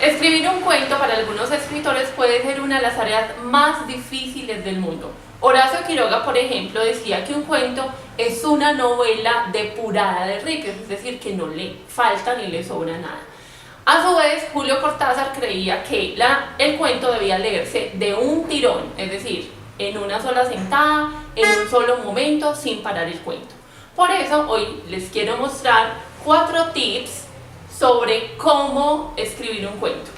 Escribir un cuento para algunos escritores puede ser una de las tareas más difíciles del mundo. Horacio Quiroga, por ejemplo, decía que un cuento es una novela depurada de riquezas, es decir, que no le falta ni le sobra nada. A su vez, Julio Cortázar creía que el cuento debía leerse de un tirón, es decir, en una sola sentada, en un solo momento, sin parar el cuento. Por eso, hoy les quiero mostrar 4 tips sobre cómo escribir un cuento.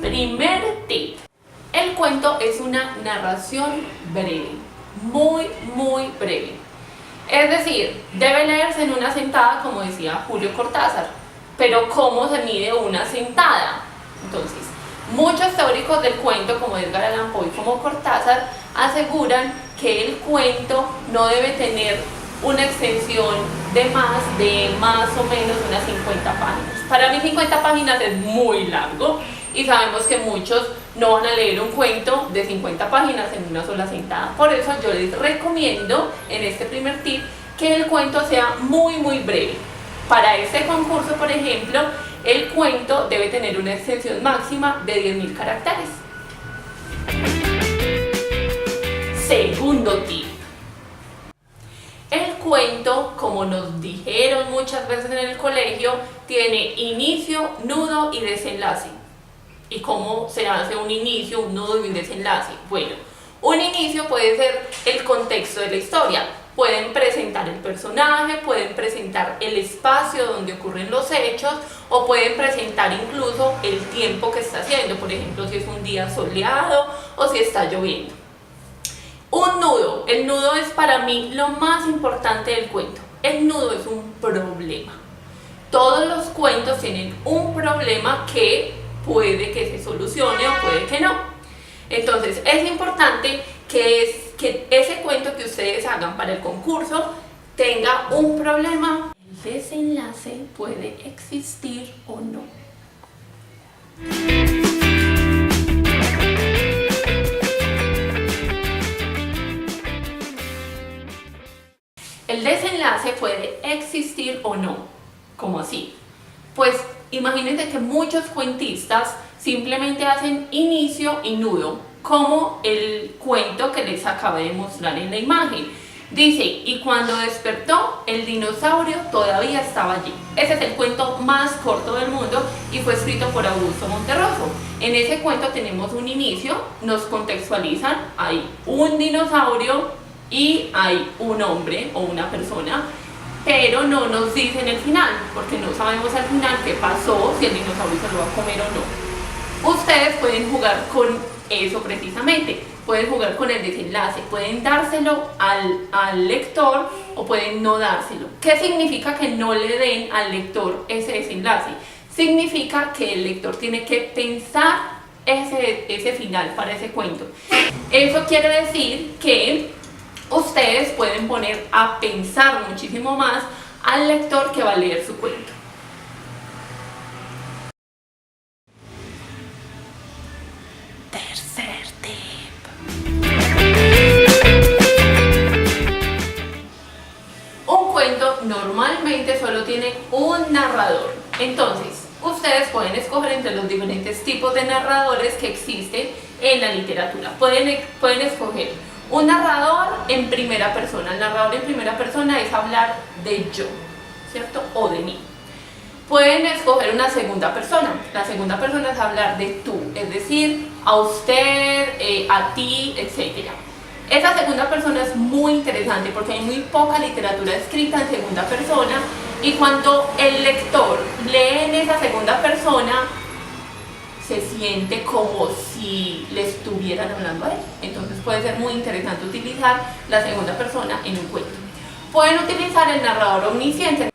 Primer tip. El cuento es una narración breve, muy breve. Es decir, debe leerse en una sentada, como decía Julio Cortázar. Pero ¿cómo se mide una sentada? Entonces, muchos teóricos del cuento, como Edgar Allan Poe y como Cortázar, aseguran que el cuento no debe tener una extensión de más o menos unas 50 páginas. Para mí 50 páginas es muy largo y sabemos que muchos no van a leer un cuento de 50 páginas en una sola sentada. Por eso yo les recomiendo en este primer tip que el cuento sea muy breve. Para este concurso, por ejemplo, el cuento debe tener una extensión máxima de 10.000 caracteres. Segundo tip. El cuento, como nos dijeron muchas veces en el colegio, tiene inicio, nudo y desenlace. ¿Y cómo se hace un inicio, un nudo y un desenlace? Bueno, un inicio puede ser el contexto de la historia. Pueden presentar el personaje, pueden presentar el espacio donde ocurren los hechos o pueden presentar incluso el tiempo que está haciendo, por ejemplo, si es un día soleado o si está lloviendo. Un nudo. El nudo es para mí lo más importante del cuento. El nudo es un problema. Todos los cuentos tienen un problema que puede que se solucione o puede que no. Entonces es importante que ese cuento que ustedes hagan para el concurso tenga un problema. El desenlace puede existir o no. El desenlace puede existir o no. ¿Cómo así? Pues imagínense que muchos cuentistas simplemente hacen inicio y nudo, como el cuento que les acabé de mostrar en la imagen. Dice, y cuando despertó, el dinosaurio todavía estaba allí. Ese es el cuento más corto del mundo y fue escrito por Augusto Monterroso. En ese cuento tenemos un inicio, nos contextualizan, hay un dinosaurio y hay un hombre o una persona, pero no nos dicen el final, porque no sabemos al final qué pasó, si el dinosaurio se lo va a comer o no. Ustedes pueden jugar con eso precisamente, pueden jugar con el desenlace, pueden dárselo al lector o pueden no dárselo. ¿Qué significa que no le den al lector ese desenlace? Significa que el lector tiene que pensar ese final para ese cuento. Eso quiere decir que ustedes pueden poner a pensar muchísimo más al lector que va a leer su cuento. Tercer tip. Un cuento normalmente solo tiene un narrador. Entonces, ustedes pueden escoger entre los diferentes tipos de narradores que existen en la literatura. Pueden escoger un narrador en primera persona. El narrador en primera persona es hablar de yo, ¿cierto? O de mí. Pueden escoger una segunda persona. La segunda persona es hablar de tú, es decir, a usted, a ti, etc. Esa segunda persona es muy interesante porque hay muy poca literatura escrita en segunda persona y cuando el lector lee en esa segunda persona se siente como si le estuvieran hablando a él. Entonces puede ser muy interesante utilizar la segunda persona en un cuento. Pueden utilizar el narrador omnisciente.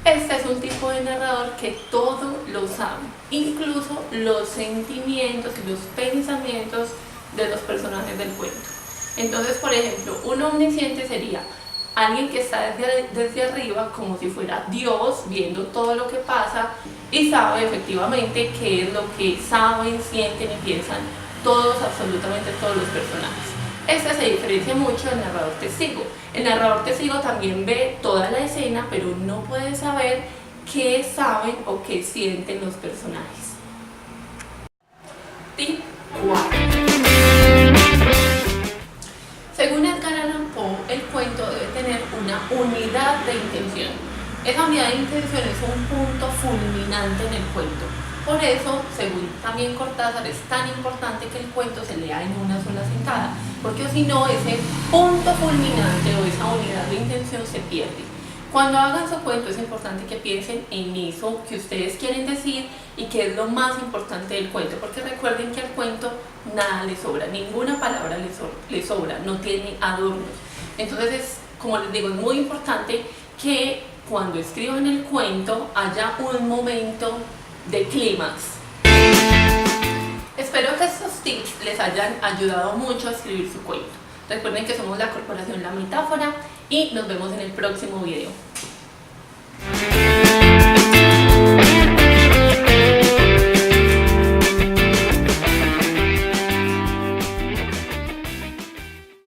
Este es un tipo de narrador que todo lo sabe, incluso los sentimientos y los pensamientos de los personajes del cuento. Entonces, por ejemplo, un omnisciente sería alguien que está desde arriba, como si fuera Dios, viendo todo lo que pasa y sabe efectivamente qué es lo que saben, sienten y piensan todos, absolutamente todos los personajes. Esta se diferencia mucho del narrador testigo. El narrador testigo también ve toda la escena, pero no puede saber qué saben o qué sienten los personajes. Tip 4. Según Edgar Allan Poe, el cuento debe tener una unidad de intención. Esa unidad de intención es un punto fulminante en el cuento. Por eso, según también Cortázar, es tan importante que el cuento se lea en una sola sentada, porque si no, ese punto fulminante o esa unidad de intención se pierde. Cuando hagan su cuento es importante que piensen en eso que ustedes quieren decir y que es lo más importante del cuento, porque recuerden que al cuento nada le sobra, ninguna palabra le sobra, no tiene adornos. Entonces, como les digo, es muy importante que cuando escriban el cuento haya un momento de clímax. Espero que estos tips les hayan ayudado mucho a escribir su cuento. Recuerden que somos la Corporación La Metáfora y nos vemos en el próximo video.